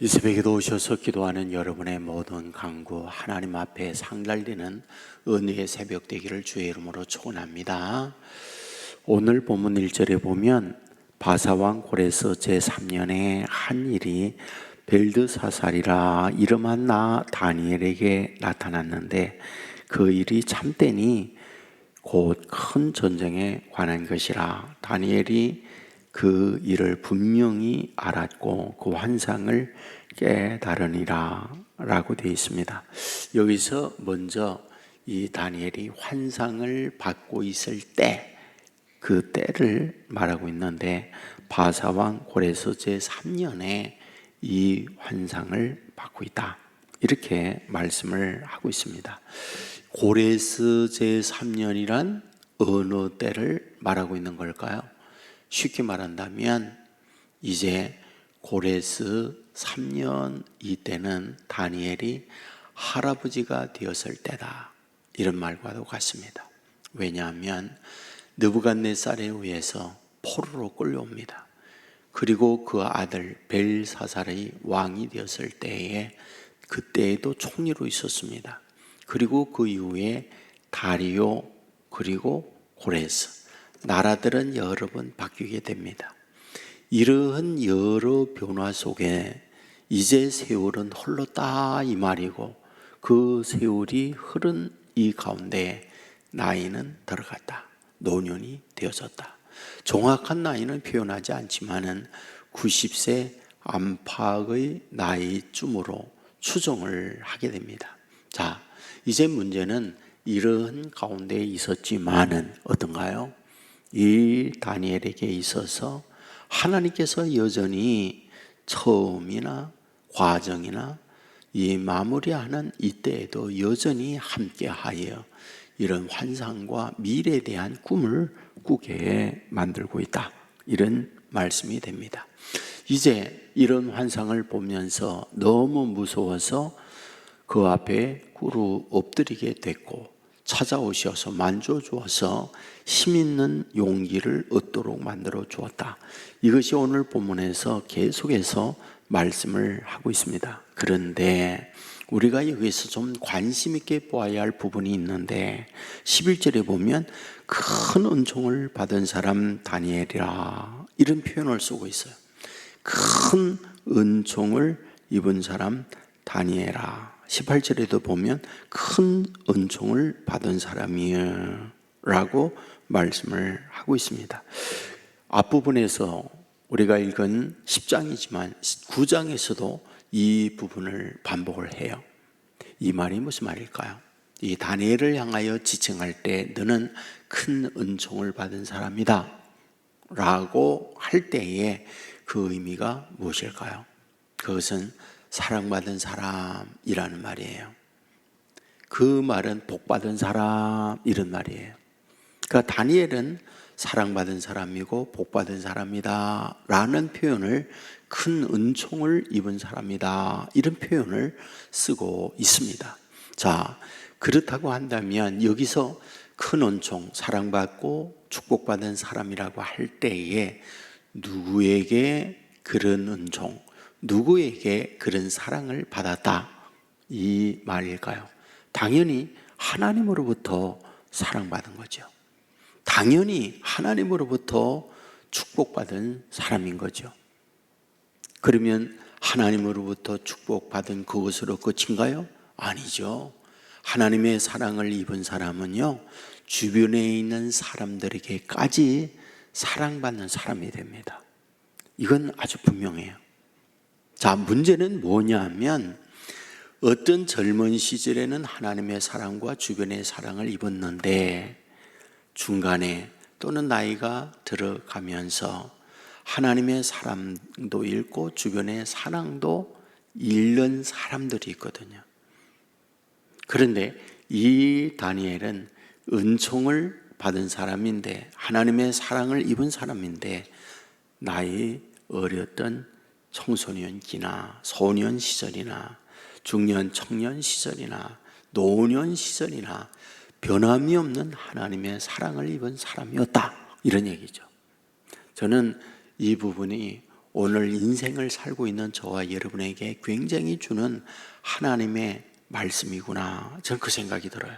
이 새벽에도 오셔서 기도하는 여러분의 모든 간구 하나님 앞에 상달리는 은혜의 새벽 되기를 주의 이름으로 축원합니다. 오늘 본문 1절에 보면 바사왕 고레스 제3년에 한 일이 벨드사살이라 이름한 나 다니엘에게 나타났는데 그 일이 참되니 곧 큰 전쟁에 관한 것이라. 다니엘이 그 일을 분명히 알았고 그 환상을 깨달으니라 라고 되어 있습니다. 여기서 먼저 이 다니엘이 환상을 받고 있을 때, 그 때를 말하고 있는데 바사왕 고레스 제3년에 이 환상을 받고 있다, 이렇게 말씀을 하고 있습니다. 고레스 제3년이란 어느 때를 말하고 있는 걸까요? 쉽게 말한다면 이제 고레스 3년 이때는 다니엘이 할아버지가 되었을 때다, 이런 말과도 같습니다. 왜냐하면 느부갓네살에 의해서 포로로 끌려옵니다. 그리고 그 아들 벨사살의 왕이 되었을 때에 그때에도 총리로 있었습니다. 그리고 그 이후에 다리오 그리고 고레스, 나라들은 여러 번 바뀌게 됩니다. 이러한 여러 변화 속에 이제 세월은 흘렀다 이 말이고, 그 세월이 흐른 이 가운데 나이는 들어갔다, 노년이 되어졌다. 정확한 나이는 표현하지 않지만은 90세 안팎의 나이쯤으로 추정을 하게 됩니다. 자, 이제 문제는 이러한 가운데 있었지만은 어떤가요? 이 다니엘에게 있어서 하나님께서 여전히 처음이나 과정이나 이 마무리하는 이때에도 여전히 함께하여 이런 환상과 미래에 대한 꿈을 꾸게 만들고 있다, 이런 말씀이 됩니다. 이제 이런 환상을 보면서 너무 무서워서 그 앞에 꿇어 엎드리게 됐고, 찾아오셔서 만져주어서 힘있는 용기를 얻도록 만들어 주었다. 이것이 오늘 본문에서 계속해서 말씀을 하고 있습니다. 그런데 우리가 여기서 좀 관심 있게 보아야 할 부분이 있는데 11절에 보면 큰 은총을 받은 사람 다니엘이라, 이런 표현을 쓰고 있어요. 큰 은총을 입은 사람 다니엘아. 18절에도 보면 큰 은총을 받은 사람이에요 라고 말씀을 하고 있습니다. 앞부분에서 우리가 읽은 10장이지만 9장에서도 이 부분을 반복을 해요. 이 말이 무슨 말일까요? 이 다니엘을 향하여 지칭할 때 너는 큰 은총을 받은 사람이다 라고 할 때에 그 의미가 무엇일까요? 그것은 사랑받은 사람이라는 말이에요. 그 말은 복받은 사람, 이런 말이에요. 그러니까 다니엘은 사랑받은 사람이고 복받은 사람이다 라는 표현을, 큰 은총을 입은 사람이다, 이런 표현을 쓰고 있습니다. 자, 그렇다고 한다면 여기서 큰 은총, 사랑받고 축복받은 사람이라고 할 때에 누구에게 그런 은총, 누구에게 그런 사랑을 받았다, 이 말일까요? 당연히 하나님으로부터 사랑받은 거죠. 당연히 하나님으로부터 축복받은 사람인 거죠. 그러면 하나님으로부터 축복받은 그것으로 끝인가요? 아니죠. 하나님의 사랑을 입은 사람은요, 주변에 있는 사람들에게까지 사랑받는 사람이 됩니다. 이건 아주 분명해요. 자, 문제는 뭐냐면 어떤 젊은 시절에는 하나님의 사랑과 주변의 사랑을 입었는데 중간에 또는 나이가 들어가면서 하나님의 사랑도 잃고 주변의 사랑도 잃는 사람들이 있거든요. 그런데 이 다니엘은 은총을 받은 사람인데, 하나님의 사랑을 입은 사람인데, 나이 어렸던 청소년기나 소년 시절이나 중년 청년 시절이나 노년 시절이나 변함이 없는 하나님의 사랑을 입은 사람이었다, 이런 얘기죠. 저는 이 부분이 오늘 인생을 살고 있는 저와 여러분에게 굉장히 주는 하나님의 말씀이구나, 저는 그 생각이 들어요.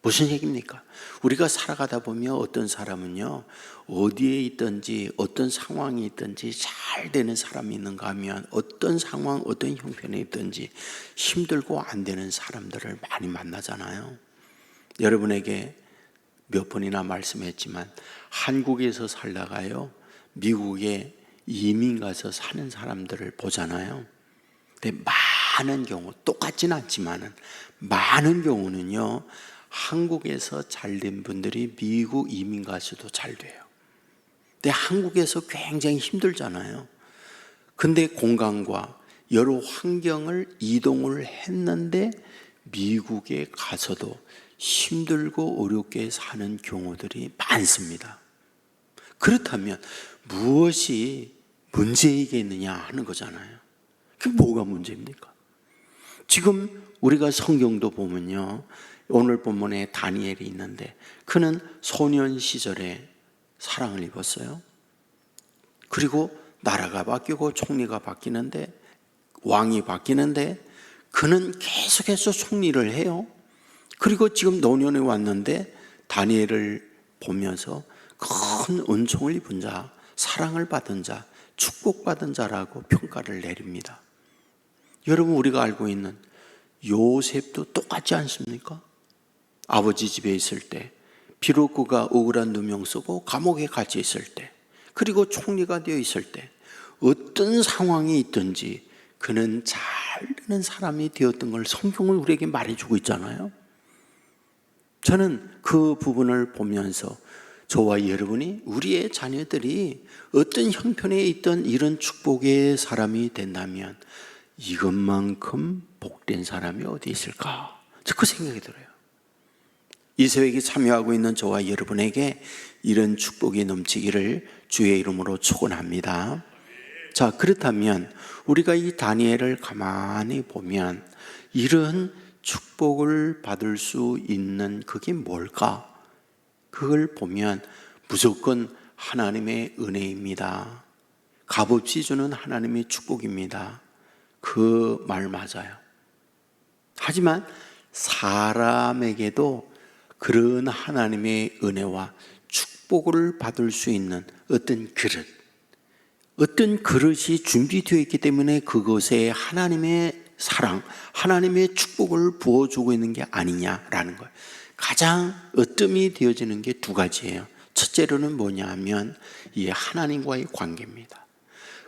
무슨 얘기입니까? 우리가 살아가다 보면 어떤 사람은요, 어디에 있든지 어떤 상황이 있든지 잘 되는 사람이 있는가 하면 어떤 상황, 어떤 형편에 있든지 힘들고 안 되는 사람들을 많이 만나잖아요. 여러분에게 몇 번이나 말씀했지만 한국에서 살다가요, 미국에 이민 가서 사는 사람들을 보잖아요. 근데 많은 경우, 똑같진 않지만은 많은 경우는요, 한국에서 잘된 분들이 미국 이민 가서도 잘 돼요. 근데 한국에서 굉장히 힘들잖아요. 근데 공간과 여러 환경을 이동을 했는데 미국에 가서도 힘들고 어렵게 사는 경우들이 많습니다. 그렇다면 무엇이 문제이겠느냐 하는 거잖아요. 그게 뭐가 문제입니까? 지금 우리가 성경도 보면요, 오늘 본문에 다니엘이 있는데 그는 소년 시절에 사랑을 입었어요. 그리고 나라가 바뀌고 총리가 바뀌는데, 왕이 바뀌는데 그는 계속해서 총리를 해요. 그리고 지금 노년에 왔는데 다니엘을 보면서 큰 은총을 입은 자, 사랑을 받은 자, 축복받은 자라고 평가를 내립니다. 여러분, 우리가 알고 있는 요셉도 똑같지 않습니까? 아버지 집에 있을 때, 비록 그가 억울한 누명 쓰고 감옥에 갇혀 있을 때, 그리고 총리가 되어 있을 때, 어떤 상황이 있든지 그는 잘 되는 사람이 되었던 걸 성경을 우리에게 말해주고 있잖아요. 저는 그 부분을 보면서 저와 여러분이, 우리의 자녀들이 어떤 형편에 있던 이런 축복의 사람이 된다면 이것만큼 복된 사람이 어디 있을까? 저 그 생각이 들어요. 이 새벽에 참여하고 있는 저와 여러분에게 이런 축복이 넘치기를 주의 이름으로 축원합니다. 자, 그렇다면 우리가 이 다니엘을 가만히 보면 이런 축복을 받을 수 있는 그게 뭘까? 그걸 보면 무조건 하나님의 은혜입니다. 값없이 주는 하나님의 축복입니다. 그 말 맞아요. 하지만 사람에게도 그런 하나님의 은혜와 축복을 받을 수 있는 어떤 그릇이 준비되어 있기 때문에 그것에 하나님의 사랑, 하나님의 축복을 부어주고 있는 게 아니냐라는 거예요. 가장 으뜸이 되어지는 게 두 가지예요. 첫째로는 뭐냐 하면 이 하나님과의 관계입니다.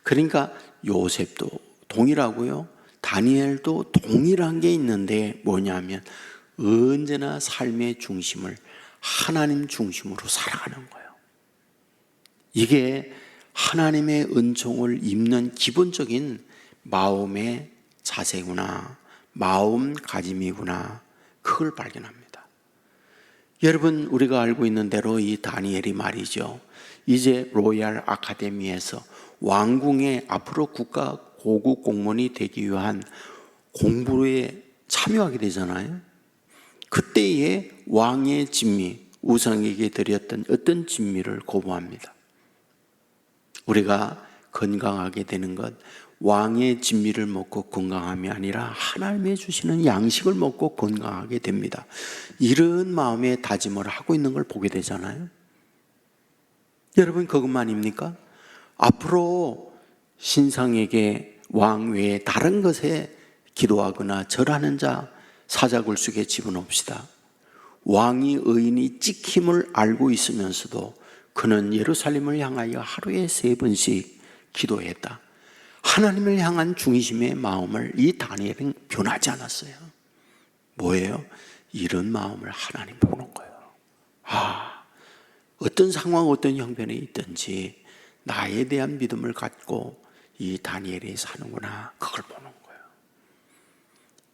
그러니까 요셉도 동일하고요, 다니엘도 동일한 게 있는데 뭐냐 하면 언제나 삶의 중심을 하나님 중심으로 살아가는 거예요. 이게 하나님의 은총을 입는 기본적인 마음의 자세구나, 마음가짐이구나, 그걸 발견합니다. 여러분, 우리가 알고 있는 대로 이 다니엘이 말이죠, 이제 로얄 아카데미에서 왕궁의 앞으로 국가 고급 공무원이 되기 위한 공부에 참여하게 되잖아요. 그때에 왕의 진미, 우상에게 드렸던 어떤 진미를 거부합니다. 우리가 건강하게 되는 것, 왕의 진미를 먹고 건강함이 아니라 하나님의 주시는 양식을 먹고 건강하게 됩니다. 이런 마음의 다짐을 하고 있는 걸 보게 되잖아요. 여러분, 그것만입니까? 앞으로 신상에게 왕 외에 다른 것에 기도하거나 절하는 자 사자굴속에 집어넣읍시다. 왕이 의인이 찍힘을 알고 있으면서도 그는 예루살렘을 향하여 하루에 3번씩 기도했다. 하나님을 향한 중심의 마음을 이 다니엘은 변하지 않았어요. 뭐예요? 이런 마음을 하나님 보는 거예요. 어떤 상황, 어떤 형편에 있든지 나에 대한 믿음을 갖고 이 다니엘이 사는구나, 그걸 보는 거예요.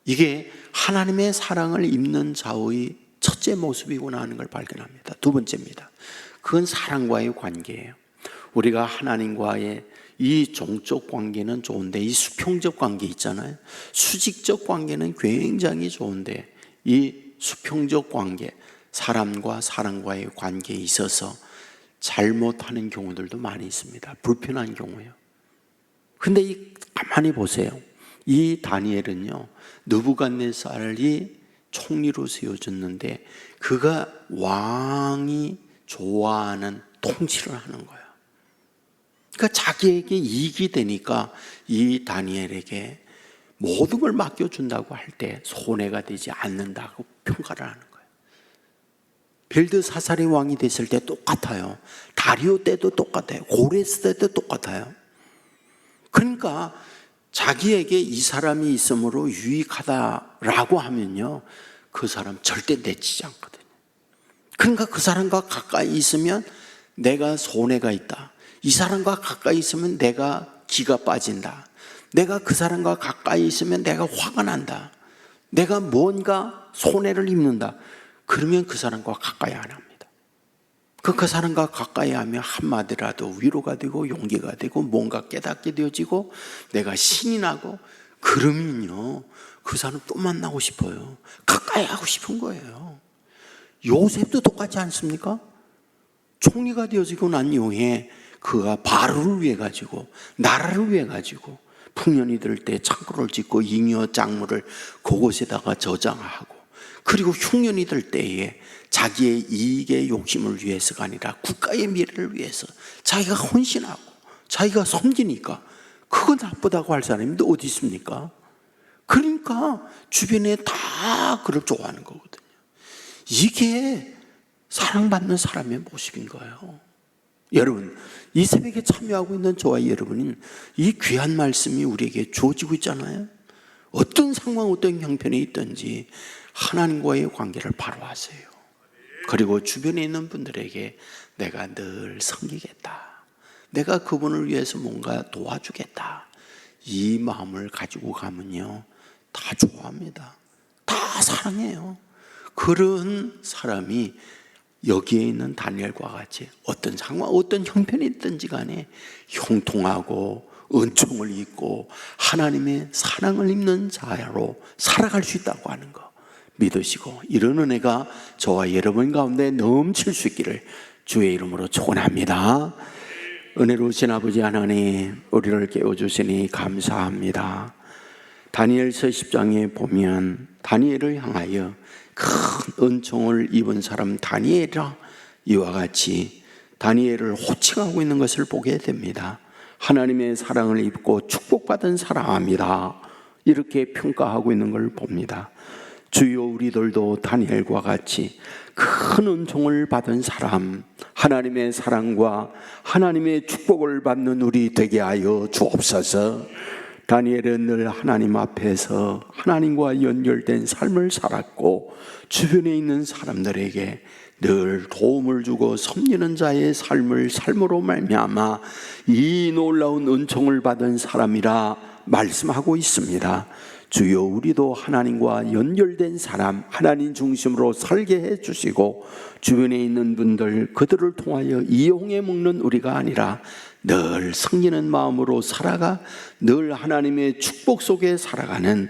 이게 하나님의 사랑을 입는 자의 첫째 모습이구나 하는 걸 발견합니다. 두 번째입니다. 그건 사랑과의 관계예요. 우리가 하나님과의 이 종적 관계는 좋은데 이 수평적 관계 있잖아요. 수직적 관계는 굉장히 좋은데 이 수평적 관계, 사람과 사람과의 관계에 있어서 잘못하는 경우들도 많이 있습니다. 불편한 경우예요. 근데 가만히 보세요. 이 다니엘은요, 느부갓네살이 총리로 세워졌는데 그가 왕이 좋아하는 통치를 하는 거예요. 그러니까 자기에게 이익이 되니까 이 다니엘에게 모든 걸 맡겨준다고 할 때 손해가 되지 않는다고 평가를 하는 거예요. 벨드사살이 왕이 됐을 때 똑같아요. 다리오 때도 똑같아요. 고레스 때도 똑같아요. 그러니까 자기에게 이 사람이 있으므로 유익하다라고 하면요, 그 사람 절대 내치지 않거든요. 그러니까 그 사람과 가까이 있으면 내가 손해가 있다. 이 사람과 가까이 있으면 내가 기가 빠진다. 내가 그 사람과 가까이 있으면 내가 화가 난다. 내가 뭔가 손해를 입는다. 그러면 그 사람과 가까이 안 합니다. 그 사람과 가까이 하면 한마디라도 위로가 되고 용기가 되고 뭔가 깨닫게 되어지고 내가 신이 나고, 그러면요 그 사람 또 만나고 싶어요. 가까이 하고 싶은 거예요. 요셉도 똑같지 않습니까? 총리가 되어지고 난 이후에 그가 바로를 위해 가지고, 나라를 위해 가지고 풍년이 들 때 창고를 짓고 잉여 작물을 그곳에다가 저장하고, 그리고 흉년이 들 때에 자기의 이익의 욕심을 위해서가 아니라 국가의 미래를 위해서 자기가 헌신하고 자기가 섬기니까 그거 나쁘다고 할 사람이 어디 있습니까? 그러니까 주변에 다 그를 좋아하는 거거든요. 이게 사랑받는 사람의 모습인 거예요. 여러분, 이 새벽에 참여하고 있는 저와 여러분은 이 귀한 말씀이 우리에게 주어지고 있잖아요. 어떤 상황, 어떤 형편에 있든지 하나님과의 관계를 바로 하세요. 그리고 주변에 있는 분들에게 내가 늘 섬기겠다, 내가 그분을 위해서 뭔가 도와주겠다, 이 마음을 가지고 가면요 다 좋아합니다. 다 사랑해요. 그런 사람이 여기에 있는 다니엘과 같이 어떤 상황, 어떤 형편이 있든지 간에 형통하고 은총을 입고 하나님의 사랑을 입는 자로 살아갈 수 있다고 하는 거 믿으시고, 이런 은혜가 저와 여러분 가운데 넘칠 수 있기를 주의 이름으로 축원합니다. 은혜로우신 아버지 하나님, 우리를 깨워주시니 감사합니다. 다니엘서 10장에 보면 다니엘을 향하여 큰 은총을 입은 사람 다니엘이라 이와 같이 다니엘을 호칭하고 있는 것을 보게 됩니다. 하나님의 사랑을 입고 축복받은 사람이다, 이렇게 평가하고 있는 걸 봅니다. 주여, 우리들도 다니엘과 같이 큰 은총을 받은 사람, 하나님의 사랑과 하나님의 축복을 받는 우리 되게 하여 주옵소서. 다니엘은 늘 하나님 앞에서 하나님과 연결된 삶을 살았고 주변에 있는 사람들에게 늘 도움을 주고 섬기는 자의 삶을 삶으로 말미암아 이 놀라운 은총을 받은 사람이라 말씀하고 있습니다. 주여, 우리도 하나님과 연결된 사람, 하나님 중심으로 살게 해주시고 주변에 있는 분들, 그들을 통하여 이용해 먹는 우리가 아니라 늘 섬기는 마음으로 살아가 늘 하나님의 축복 속에 살아가는,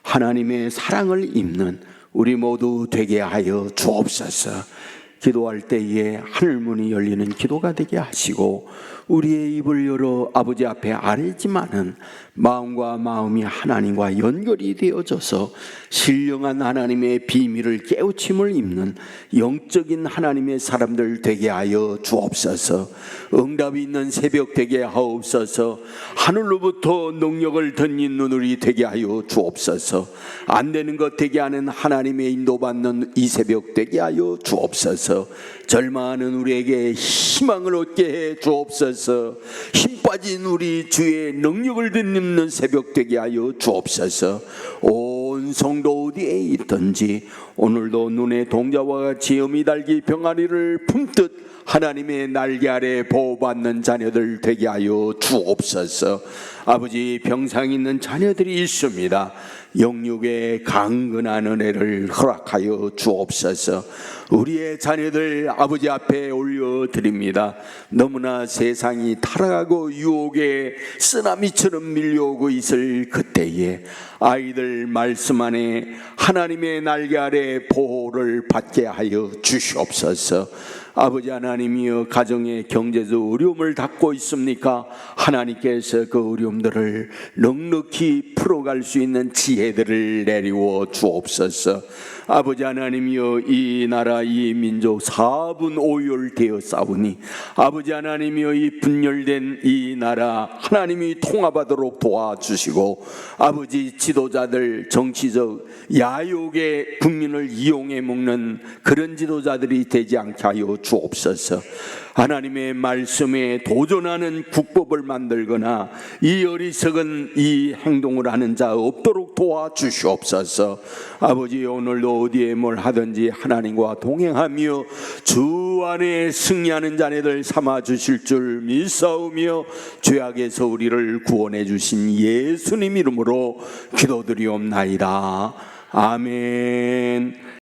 하나님의 사랑을 입는 우리 모두 되게 하여 주옵소서. 기도할 때에 하늘문이 열리는 기도가 되게 하시고 우리의 입을 열어 아버지 앞에 아뢰지만은 마음과 마음이 하나님과 연결이 되어져서 신령한 하나님의 비밀을 깨우침을 입는 영적인 하나님의 사람들 되게 하여 주옵소서. 응답이 있는 새벽 되게 하옵소서. 하늘로부터 능력을 던지는 우리 되게 하여 주옵소서. 안 되는 것 되게 하는 하나님의 인도받는 이 새벽 되게 하여 주옵소서. 절망하는 우리에게 희망을 얻게 해 주옵소서. 힘 빠진 우리 주의 능력을 듣는 새벽 되게 하여 주옵소서. 온 성도 어디에 있든지 오늘도 눈의 동자와 같이 어미달기 병아리를 품듯 하나님의 날개 아래 보호받는 자녀들 되게 하여 주옵소서. 아버지, 병상 있는 자녀들이 있습니다. 영육의 강건한 은혜를 허락하여 주옵소서. 우리의 자녀들 아버지 앞에 올려드립니다. 너무나 세상이 타락하고 유혹의 쓰나미처럼 밀려오고 있을 그때에 아이들 말씀 안에 하나님의 날개 아래 보호를 받게 하여 주시옵소서. 아버지 하나님이여, 가정의 경제적 어려움을 닦고 있습니까? 하나님께서 그 어려움들을 넉넉히 풀어갈 수 있는 지혜들을 내리워 주옵소서. 아버지 하나님이여, 이 나라 이 민족 사분오열되어 싸우니 아버지 하나님이여, 이 분열된 이 나라 하나님이 통합하도록 도와주시고, 아버지 지도자들 정치적 야욕에 국민을 이용해 먹는 그런 지도자들이 되지 않게 하여 주옵소서. 하나님의 말씀에 도전하는 국법을 만들거나 이 어리석은 이 행동을 하는 자 없도록 도와주시옵소서. 아버지, 오늘도 어디에 뭘 하든지 하나님과 동행하며 주 안에 승리하는 자네들 삼아 주실 줄 믿사오며, 죄악에서 우리를 구원해 주신 예수님 이름으로 기도드리옵나이다. 아멘.